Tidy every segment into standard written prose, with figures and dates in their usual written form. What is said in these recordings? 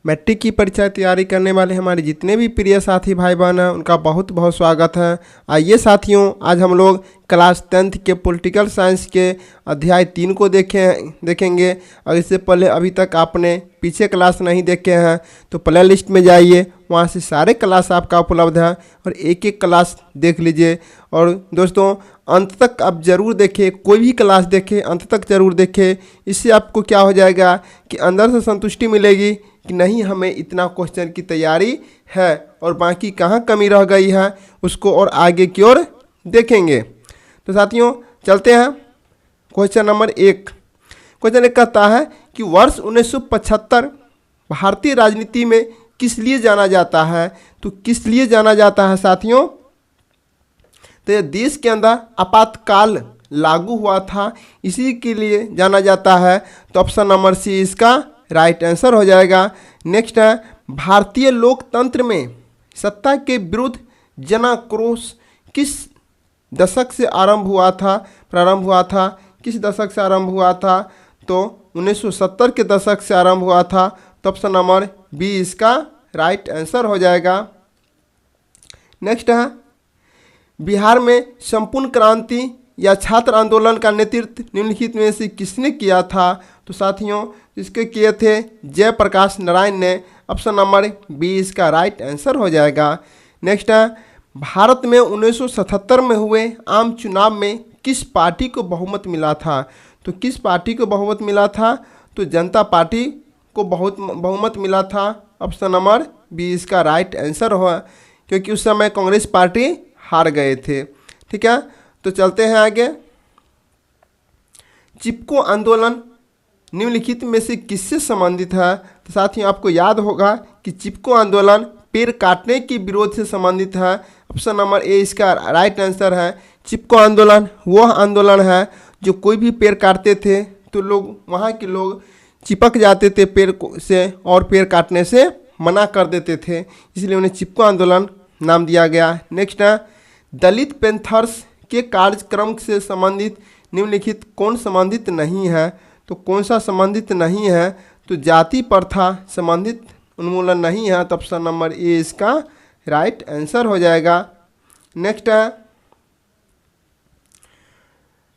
Matric की परीक्षा की तैयारी करने वाले हमारे जितने भी प्रिय साथी भाई बहन हैं उनका बहुत बहुत स्वागत है। आइए साथियों, आज हम लोग क्लास 10th के पॉलिटिकल साइंस के अध्याय 3 को देखेंगे। और इससे पहले अभी तक आपने पीछे क्लास नहीं देखे हैं तो प्ले लिस्ट में जाइए, वहाँ से सारे क्लास आपका उपलब्ध है और एक एक क्लास देख लीजिए। और दोस्तों, अंत तक आप ज़रूर देखें, कोई भी क्लास देखें अंत तक ज़रूर देखें। इससे आपको क्या हो जाएगा कि अंदर से संतुष्टि मिलेगी कि नहीं, हमें इतना क्वेश्चन की तैयारी है और बाकी कहाँ कमी रह गई है उसको और आगे की ओर देखेंगे। तो साथियों चलते हैं। Question number 1। क्वेश्चन 1 कहता है कि वर्ष 1975 भारतीय राजनीति में किस लिए जाना जाता है। तो किस लिए जाना जाता है साथियों? तो यह देश के अंदर आपातकाल लागू हुआ था, इसी के लिए जाना जाता है। तो ऑप्शन नंबर सी इसका राइट आंसर हो जाएगा। नेक्स्ट है, भारतीय लोकतंत्र में सत्ता के विरुद्ध जनाक्रोश किस दशक से प्रारंभ हुआ था। किस दशक से आरंभ हुआ था? तो 1970 के दशक से आरंभ हुआ था। तो ऑप्शन नंबर बी इसका राइट आंसर हो जाएगा। नेक्स्ट है, बिहार में संपूर्ण क्रांति या छात्र आंदोलन का नेतृत्व निम्नलिखित में से किसने किया था। तो साथियों इसके किए थे जयप्रकाश नारायण ने। ऑप्शन नंबर बी इसका राइट आंसर हो जाएगा। नेक्स्ट है, भारत में 1977 में हुए आम चुनाव में किस पार्टी को बहुमत मिला था। तो किस पार्टी को बहुमत मिला था? तो जनता पार्टी को बहुमत मिला था। ऑप्शन नंबर बी इसका राइट आंसर हुआ, क्योंकि उस समय कांग्रेस पार्टी हार गए थे। ठीक है, तो चलते हैं आगे। चिपको आंदोलन निम्नलिखित में से किससे संबंधित है। तो साथियों आपको याद होगा कि चिपको आंदोलन पेड़ काटने के विरोध से संबंधित है। ऑप्शन नंबर ए इसका राइट आंसर है। चिपको आंदोलन वह आंदोलन है जो कोई भी पेड़ काटते थे तो वहाँ के लोग चिपक जाते थे पेड़ से और पेड़ काटने से मना कर देते थे, इसलिए उन्हें चिपको आंदोलन नाम दिया गया। नेक्स्ट है, दलित पैंथर्स के कार्यक्रम से संबंधित निम्नलिखित कौन संबंधित नहीं है। तो कौन सा संबंधित नहीं है? तो जाति प्रथा संबंधित उन्मूलन नहीं है। तो ऑप्शन नंबर ए इसका राइट आंसर हो जाएगा। नेक्स्ट है,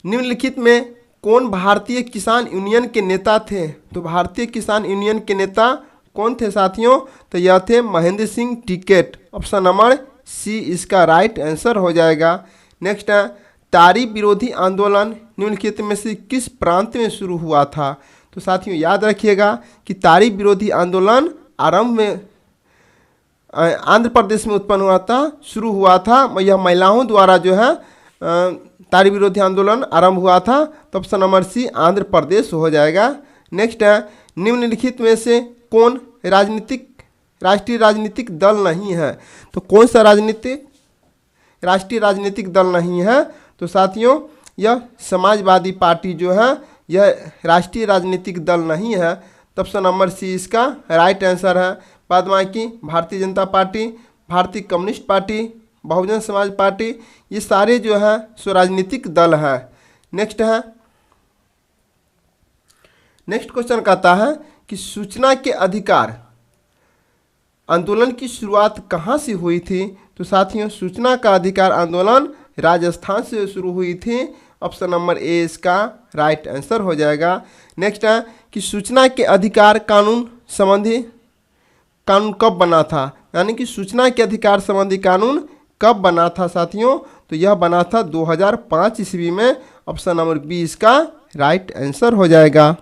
निम्नलिखित में कौन भारतीय किसान यूनियन के नेता थे। तो भारतीय किसान यूनियन के नेता कौन थे साथियों? तो यह थे Mahendra Singh Tikait. Option number C इसका राइट आंसर हो जाएगा। नेक्स्ट है, तारी विरोधी आंदोलन निम्नलिखित में से किस प्रांत में शुरू हुआ था। तो साथियों याद रखिएगा कि तारी विरोधी आंदोलन आरंभ में आंध्र प्रदेश में उत्पन्न हुआ था, शुरू हुआ था। यह महिलाओं द्वारा जो है तारी विरोधी आंदोलन आरंभ हुआ था। तो ऑप्शन नंबर सी आंध्र प्रदेश हो जाएगा। नेक्स्ट है, निम्नलिखित में से कौन राष्ट्रीय राजनीतिक दल नहीं है। तो कौन सा राष्ट्रीय राजनीतिक दल नहीं है? तो साथियों यह समाजवादी पार्टी जो है यह राष्ट्रीय राजनीतिक दल नहीं है। तो ऑप्शन नंबर सी इसका राइट आंसर है। बाद बाकी भारतीय जनता पार्टी, भारतीय communist party, Bahujan Samaj party, ये सारे जो है स्वराजनीतिक दल है। नेक्स्ट है, नेक्स्ट क्वेश्चन कहता है कि सूचना के अधिकार आंदोलन की शुरुआत कहाँ से हुई थी। तो साथियों सूचना का अधिकार आंदोलन राजस्थान से शुरू हुई थी। ऑप्शन नंबर ए इसका राइट आंसर हो जाएगा। नेक्स्ट है कि सूचना के अधिकार कानून संबंधी कानून कब बना था, यानी कि सूचना के अधिकार संबंधी कानून कब बना था साथियों। तो यह बना था 2005 ईस्वी में। ऑप्शन नंबर बी इसका राइट आंसर हो जाएगा।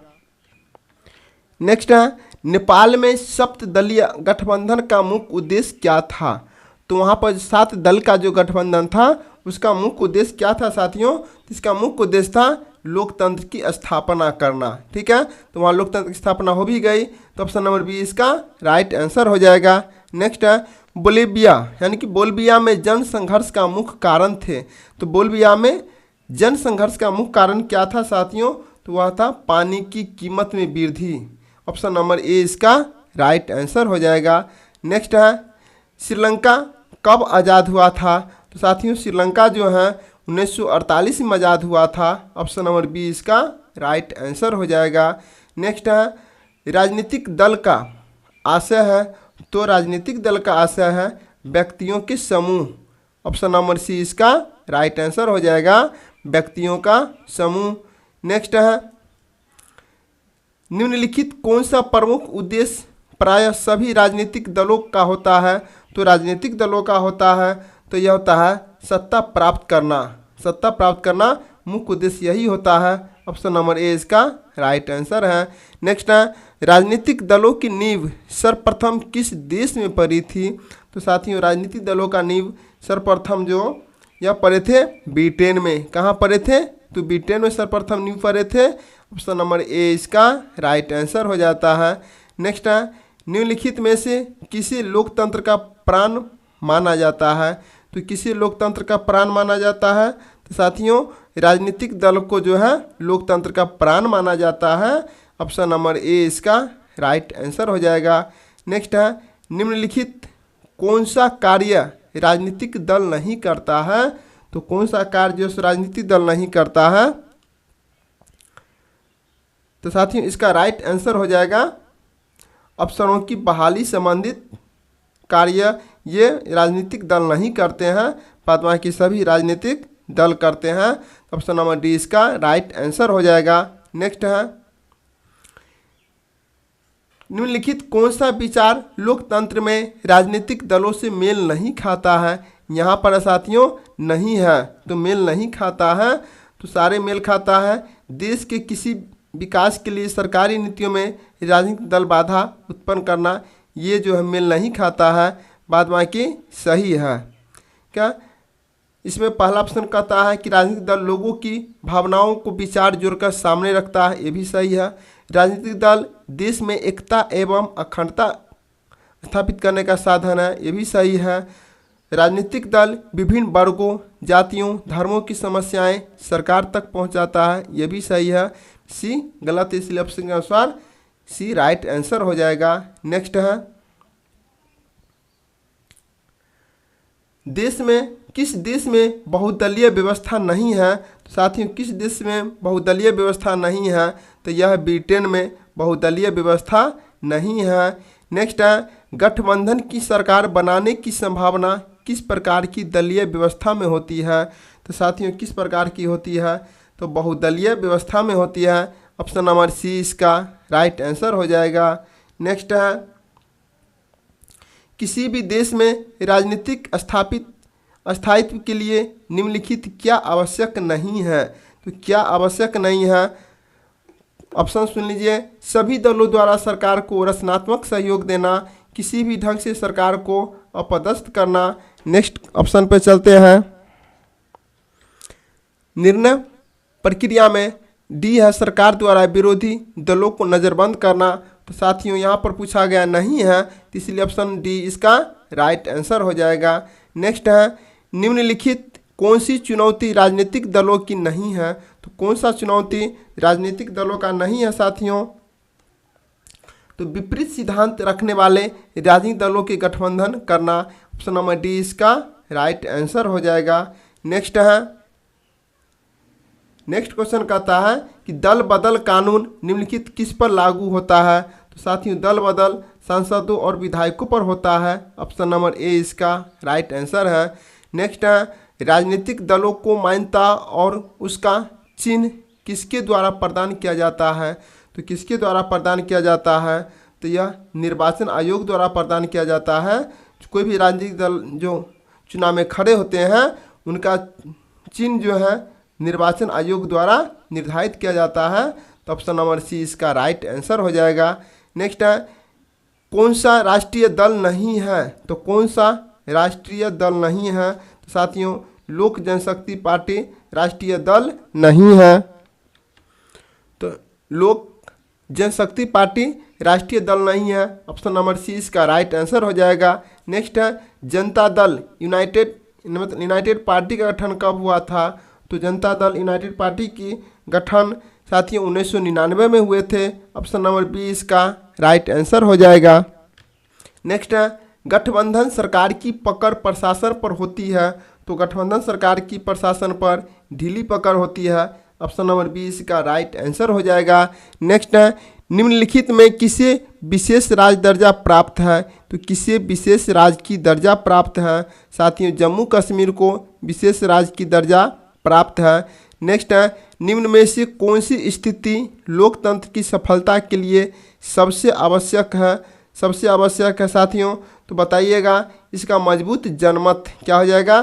नेक्स्ट है, नेपाल में सप्तदलीय गठबंधन का मुख्य उद्देश्य क्या था। तो वहाँ पर 7 दल का जो गठबंधन था उसका मुख्य उद्देश्य क्या था साथियों? इसका मुख्य उद्देश्य था लोकतंत्र की स्थापना करना। ठीक है, तो वहाँ लोकतंत्र की स्थापना हो भी गई। तो ऑप्शन नंबर बी इसका राइट आंसर हो जाएगा। नेक्स्ट है, बोलिविया यानी कि बोलिविया में जन संघर्ष का मुख्य कारण थे। तो बोलिविया में जन संघर्ष का मुख्य कारण क्या था साथियों? तो वह था पानी की कीमत में वृद्धि। ऑप्शन नंबर ए इसका राइट आंसर हो जाएगा। नेक्स्ट है, श्रीलंका कब आज़ाद हुआ था। तो साथियों श्रीलंका जो है 1948 में आज़ाद हुआ था। ऑप्शन नंबर बी इसका राइट आंसर हो जाएगा। नेक्स्ट है, राजनीतिक दल का आशय है, तो राजनीतिक दल का आशय है व्यक्तियों के समूह। ऑप्शन नंबर सी इसका राइट आंसर हो जाएगा, व्यक्तियों का समूह। नेक्स्ट है, निम्नलिखित कौन सा प्रमुख उद्देश्य प्रायः सभी राजनीतिक दलों का होता है? तो राजनीतिक दलों का होता है तो यह होता है सत्ता प्राप्त करना। सत्ता प्राप्त करना मुख्य उद्देश्य यही होता है। ऑप्शन नंबर ए इसका राइट आंसर है। नेक्स्ट है, राजनीतिक दलों की नींव सर्वप्रथम किस देश में पड़ी थी? तो साथियों, राजनीतिक दलों का नींव सर्वप्रथम जो यह पड़े थे ब्रिटेन में। कहाँ पड़े थे? तो ब्रिटेन में सर्वप्रथम नींव पड़े थे। ऑप्शन नंबर ए इसका राइट आंसर हो जाता है। नेक्स्ट है, निम्नलिखित में से किसे लोकतंत्र का प्राण माना जाता है? तो किसे लोकतंत्र का प्राण माना जाता है? तो साथियों, राजनीतिक दल को जो है लोकतंत्र का प्राण माना जाता है। ऑप्शन नंबर ए इसका राइट आंसर हो जाएगा। नेक्स्ट है, निम्नलिखित कौन सा कार्य राजनीतिक दल नहीं करता है? तो कौन सा कार्य जो राजनीतिक दल नहीं करता है? तो साथियों, इसका राइट आंसर हो जाएगा अफसरों की बहाली संबंधित कार्य ये राजनीतिक दल नहीं करते हैं, बाद बाकी सभी राजनीतिक दल करते हैं। ऑप्शन नंबर डी इसका राइट आंसर हो जाएगा। नेक्स्ट है, निम्नलिखित कौन सा विचार लोकतंत्र में राजनीतिक दलों से मेल नहीं खाता है? यहाँ पर साथियों नहीं है, तो मेल नहीं खाता है, तो सारे मेल खाता है। देश के किसी विकास के लिए सरकारी नीतियों में राजनीतिक दल बाधा उत्पन्न करना, ये जो है मेल नहीं खाता है, बाद बाकी सही है। क्या इसमें पहला ऑप्शन कहता है कि राजनीतिक दल लोगों की भावनाओं को विचार जोड़कर सामने रखता है, ये भी सही है। राजनीतिक दल देश में एकता एवं अखंडता स्थापित करने का साधन है, ये भी सही है। राजनीतिक दल विभिन्न वर्गों, जातियों, धर्मों की समस्याएं सरकार तक पहुंचाता है, ये भी सही है। सी गलत है, इसलिए ऑप्शन के अनुसार सी राइट आंसर हो जाएगा। नेक्स्ट है, किस देश में बहुदलीय व्यवस्था नहीं है? तो साथियों, किस देश में बहुदलीय व्यवस्था नहीं है? तो यह ब्रिटेन में बहुदलीय व्यवस्था नहीं है। नेक्स्ट है, गठबंधन की सरकार बनाने की संभावना किस प्रकार की दलीय व्यवस्था में होती है? तो साथियों, किस प्रकार की होती है? तो बहुदलीय व्यवस्था में होती है। ऑप्शन नंबर सी इसका राइट आंसर हो जाएगा। नेक्स्ट है, किसी भी देश में राजनीतिक स्थायित्व के लिए निम्नलिखित क्या आवश्यक नहीं है? तो क्या आवश्यक नहीं है? ऑप्शन सुन लीजिए, सभी दलों द्वारा सरकार को रचनात्मक सहयोग देना, किसी भी ढंग से सरकार को अपदस्थ करना। नेक्स्ट ऑप्शन पे चलते हैं, निर्णय प्रक्रिया में डी है सरकार द्वारा विरोधी दलों को नज़रबंद करना। तो साथियों, यहाँ पर पूछा गया नहीं है, तो इसलिए ऑप्शन डी इसका राइट आंसर हो जाएगा। नेक्स्ट है, निम्नलिखित कौन सी चुनौती राजनीतिक दलों की नहीं है? तो कौन सा चुनौती राजनीतिक दलों का नहीं है साथियों? तो विपरीत सिद्धांत रखने वाले राजनीतिक दलों के गठबंधन करना। ऑप्शन नंबर डी इसका राइट आंसर हो जाएगा। नेक्स्ट है, नेक्स्ट क्वेश्चन कहता है कि दल बदल कानून निम्नलिखित किस पर लागू होता है? तो साथियों, दल बदल सांसदों और विधायकों पर होता है। ऑप्शन नंबर ए इसका राइट आंसर है। नेक्स्ट है, राजनीतिक दलों को मान्यता और उसका चिन्ह किसके द्वारा प्रदान किया जाता है? तो किसके द्वारा प्रदान किया जाता है? तो यह निर्वाचन आयोग द्वारा प्रदान किया जाता है। कोई भी राजनीतिक दल जो चुनाव में खड़े होते हैं, उनका चिन्ह जो है निर्वाचन आयोग द्वारा निर्धारित किया जाता है। तो ऑप्शन नंबर सी इसका राइट आंसर हो जाएगा। नेक्स्ट है, कौन सा राष्ट्रीय दल नहीं है? तो कौन सा राष्ट्रीय दल नहीं है? तो साथियों, लोक जनशक्ति पार्टी राष्ट्रीय दल नहीं है। तो लोक जनशक्ति पार्टी राष्ट्रीय दल नहीं है। ऑप्शन नंबर सी इसका राइट आंसर हो जाएगा। नेक्स्ट है, जनता दल यूनाइटेड पार्टी का गठन कब हुआ था? तो जनता दल यूनाइटेड पार्टी की गठन साथियों 1999 में हुए थे। ऑप्शन नंबर बी इसका राइट आंसर हो जाएगा। नेक्स्ट है, गठबंधन सरकार की पकड़ प्रशासन पर होती है। तो गठबंधन सरकार की प्रशासन पर ढीली पकड़ होती है। ऑप्शन नंबर बी इसका राइट आंसर हो जाएगा। नेक्स्ट है, निम्नलिखित में किसे विशेष राज्य दर्जा प्राप्त है? तो किसे विशेष राज्य की दर्जा प्राप्त है? साथियों, जम्मू कश्मीर को विशेष राज्य की दर्जा प्राप्त है। नेक्स्ट है, निम्न में से कौन सी स्थिति लोकतंत्र की सफलता के लिए सबसे आवश्यक है? सबसे आवश्यक है साथियों, तो बताइएगा। इसका मजबूत जनमत क्या हो जाएगा?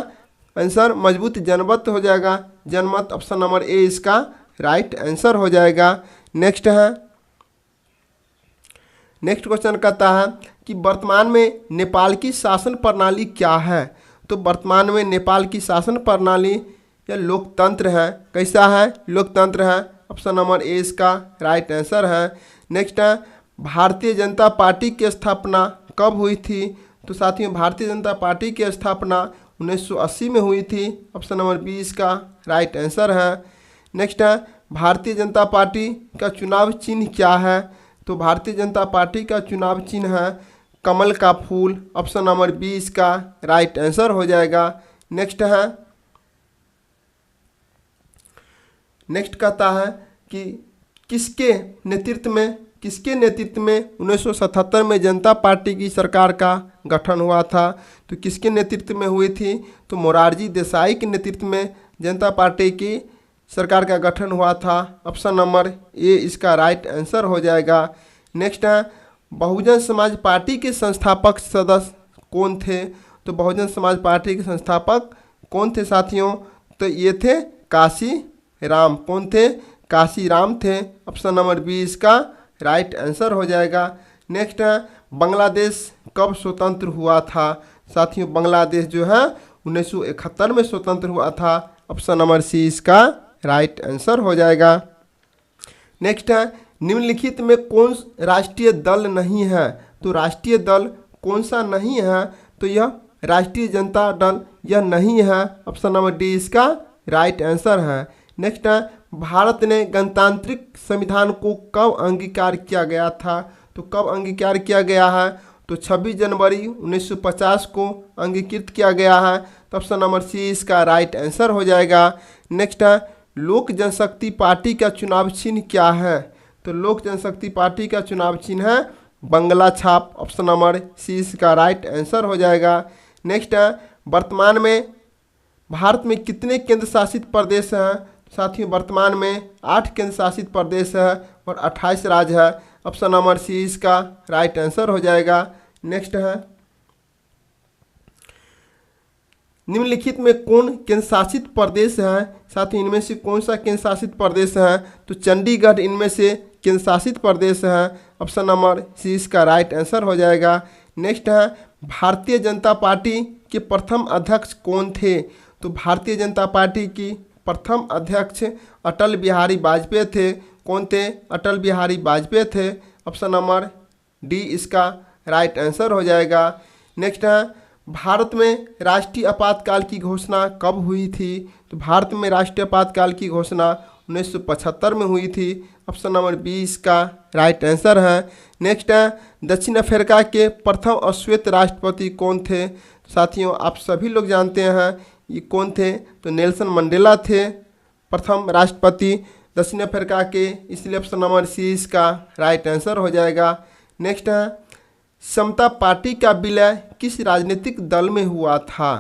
आंसर मजबूत जनमत हो जाएगा। जनमत ऑप्शन नंबर ए इसका राइट आंसर हो जाएगा। नेक्स्ट है, नेक्स्ट क्वेश्चन कहता है कि वर्तमान में नेपाल की शासन प्रणाली क्या है? तो वर्तमान में नेपाल की शासन प्रणाली या लोकतंत्र है। कैसा है? लोकतंत्र है। ऑप्शन नंबर ए इसका राइट आंसर है। नेक्स्ट है, भारतीय जनता पार्टी की स्थापना कब हुई थी? तो साथियों, भारतीय जनता पार्टी की स्थापना 1980 में हुई थी। ऑप्शन नंबर बी इसका राइट आंसर है। नेक्स्ट है, भारतीय जनता पार्टी का चुनाव चिन्ह क्या है? तो भारतीय जनता पार्टी का चुनाव चिन्ह है कमल का फूल। ऑप्शन नंबर बी इसका राइट आंसर हो जाएगा। नेक्स्ट है, नेक्स्ट कहता है कि किसके नेतृत्व में 1977 में जनता पार्टी की सरकार का गठन हुआ था? तो किसके नेतृत्व में हुई थी? तो मोरारजी देसाई के नेतृत्व में जनता पार्टी की सरकार का गठन हुआ था। ऑप्शन नंबर ए इसका राइट आंसर हो जाएगा। नेक्स्ट है, बहुजन समाज पार्टी के संस्थापक सदस्य कौन थे? तो बहुजन समाज पार्टी के संस्थापक कौन थे साथियों? तो ये थे काशी राम। कौन थे? काशी राम थे। ऑप्शन नंबर बी इसका राइट आंसर हो जाएगा। नेक्स्ट है, बांग्लादेश कब स्वतंत्र हुआ था? साथियों, बांग्लादेश जो है 1971 में स्वतंत्र हुआ था। ऑप्शन नंबर सी इसका राइट आंसर हो जाएगा। नेक्स्ट है, निम्नलिखित में कौन राष्ट्रीय दल नहीं है? तो राष्ट्रीय दल कौन सा नहीं है? तो यह राष्ट्रीय जनता दल यह नहीं है। ऑप्शन नंबर डी इसका राइट आंसर है। नेक्स्ट है, भारत ने गणतांत्रिक संविधान को कब अंगीकार किया गया था? तो कब अंगीकार किया गया है? तो 26 जनवरी 1950 को अंगीकृत किया गया है। तो ऑप्शन नंबर सी इसका राइट आंसर हो जाएगा। नेक्स्ट है, लोक जनशक्ति पार्टी का चुनाव चिन्ह क्या है? तो लोक जनशक्ति पार्टी का चुनाव चिन्ह है बंगला छाप। ऑप्शन नंबर सी इसका राइट आंसर हो जाएगा। नेक्स्ट है, वर्तमान में भारत में कितने केंद्र शासित प्रदेश हैं? साथियों, वर्तमान में 8 केंद्र शासित प्रदेश है और 28 राज्य है। ऑप्शन नंबर सी इसका राइट आंसर हो जाएगा। नेक्स्ट है, निम्नलिखित में कौन केंद्र शासित प्रदेश है? साथियों, इनमें से कौन सा केंद्र शासित प्रदेश है? तो चंडीगढ़ इनमें से केंद्र शासित प्रदेश है। ऑप्शन नंबर सी इसका राइट आंसर हो जाएगा। नेक्स्ट है, भारतीय जनता पार्टी के प्रथम अध्यक्ष कौन थे? तो भारतीय जनता पार्टी की प्रथम अध्यक्ष अटल बिहारी वाजपेयी थे। कौन थे? अटल बिहारी वाजपेयी थे। ऑप्शन नंबर डी इसका राइट आंसर हो जाएगा। नेक्स्ट है, भारत में राष्ट्रीय आपातकाल की घोषणा कब हुई थी? तो भारत में राष्ट्रीय आपातकाल की घोषणा 1975 में हुई थी। ऑप्शन नंबर बी इसका राइट आंसर है। नेक्स्ट है, दक्षिण अफ्रीका के प्रथम अश्वेत राष्ट्रपति कौन थे? साथियों, आप सभी लोग जानते हैं ये कौन थे? तो नेल्सन मंडेला थे प्रथम राष्ट्रपति दक्षिण अफ्रीका के, इसलिए ऑप्शन नंबर सी इसका राइट आंसर हो जाएगा। नेक्स्ट है, समता पार्टी का विलय किस राजनीतिक दल में हुआ था?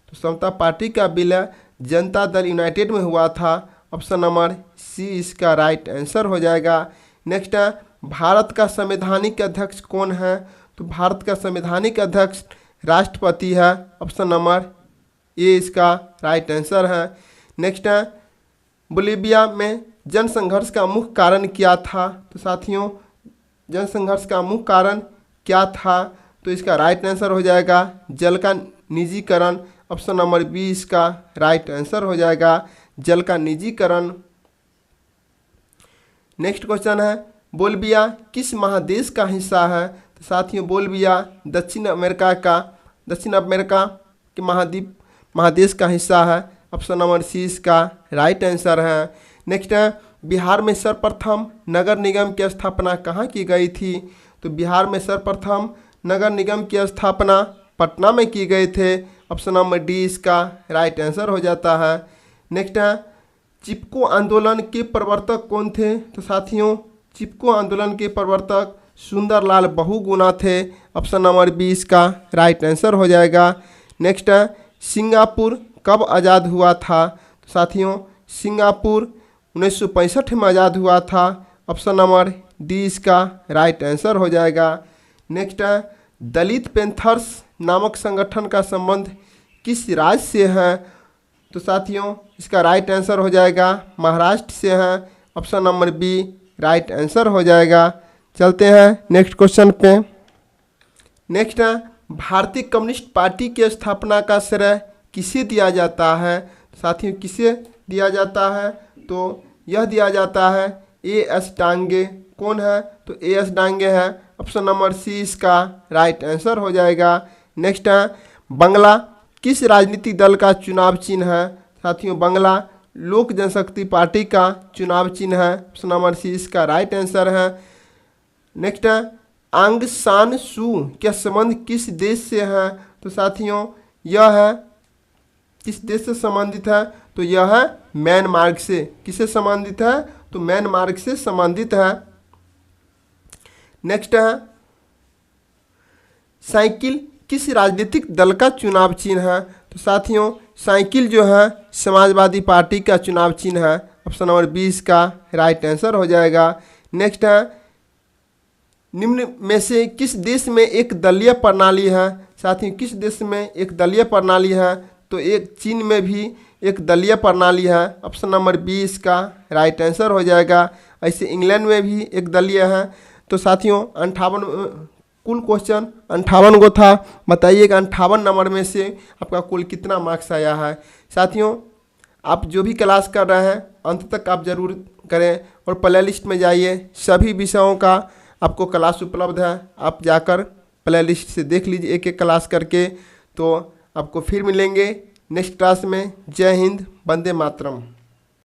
तो समता पार्टी का विलय जनता दल यूनाइटेड में हुआ था। ऑप्शन नंबर सी इसका राइट आंसर हो जाएगा। नेक्स्ट है, भारत का संवैधानिक अध्यक्ष कौन है? तो भारत का संवैधानिक अध्यक्ष राष्ट्रपति है। ऑप्शन नंबर ए इसका राइट आंसर है। नेक्स्ट है, बोलीविया में जनसंघर्ष का मुख्य कारण क्या था? तो साथियों, जनसंघर्ष का मुख्य कारण क्या था? तो इसका राइट आंसर हो जाएगा जल का निजीकरण। ऑप्शन नंबर बी इसका राइट आंसर हो जाएगा, जल का निजीकरण। नेक्स्ट क्वेश्चन है, बोलीविया किस महादेश का हिस्सा है? तो साथियों, बोलीविया दक्षिण अमेरिका के महादेश का हिस्सा है। ऑप्शन नंबर सी इसका राइट आंसर है। नेक्स्ट है, बिहार में सर्वप्रथम नगर निगम की स्थापना कहाँ की गई थी? तो बिहार में सर्वप्रथम नगर निगम की स्थापना पटना में की गए थे। ऑप्शन नंबर डी इसका राइट आंसर हो जाता है। नेक्स्ट है, चिपको आंदोलन के प्रवर्तक कौन थे? तो साथियों, चिपको आंदोलन के प्रवर्तक सुंदरलाल बहुगुणा थे। ऑप्शन नंबर बी इसका राइट आंसर हो जाएगा। नेक्स्ट है, सिंगापुर कब आज़ाद हुआ था? तो साथियों सिंगापुर 1965 में आज़ाद हुआ था। ऑप्शन नंबर डी इसका राइट आंसर हो जाएगा। नेक्स्ट है, दलित पैंथर्स नामक संगठन का संबंध किस राज्य से है? तो साथियों इसका राइट आंसर हो जाएगा महाराष्ट्र से है। Option number B right answer हो जाएगा। चलते हैं नेक्स्ट क्वेश्चन पे। नेक्स्ट है, भारतीय कम्युनिस्ट पार्टी की स्थापना का श्रेय किसे दिया जाता है? साथियों किसे दिया जाता है? तो यह दिया जाता है A.S. डांगे। कौन है? तो A.S. डांगे है। ऑप्शन नंबर सी इसका राइट आंसर हो जाएगा। नेक्स्ट है, बंगला किस राजनीतिक दल का चुनाव चिन्ह है? साथियों बंगला लोक जनशक्ति पार्टी का चुनाव चिन्ह है। ऑप्शन नंबर सी इसका राइट आंसर है। नेक्स्ट है, आंग सान सू का संबंध किस देश से है? तो साथियों यह है किस देश से संबंधित है? तो यह है म्यांमार से। किससे संबंधित है? तो म्यांमार से संबंधित है। नेक्स्ट है, साइकिल किस राजनीतिक दल का चुनाव चिन्ह है? तो साथियों साइकिल जो है समाजवादी पार्टी का चुनाव चिन्ह है। ऑप्शन नंबर 20 का राइट आंसर हो जाएगा। नेक्स्ट है, निम्न में से किस देश में एक दलीय प्रणाली है? साथियों किस देश में एक दलीय प्रणाली है? तो एक चीन में भी एक दलीय प्रणाली है। ऑप्शन नंबर 20 का राइट आंसर हो जाएगा। ऐसे इंग्लैंड में भी एक दलीय है। तो साथियों 58 कुल क्वेश्चन 58 को था। बताइएगा 58 नंबर में से आपका कुल कितना मार्क्स आया है। साथियों आप जो भी क्लास कर रहे हैं अंत तक आप ज़रूर करें और प्ले लिस्ट में जाइए। सभी विषयों का आपको क्लास उपलब्ध है। आप जाकर प्ले लिस्ट से देख लीजिए एक एक क्लास करके। तो आपको फिर मिलेंगे नेक्स्ट क्लास में। जय हिंद, वंदे मातरम।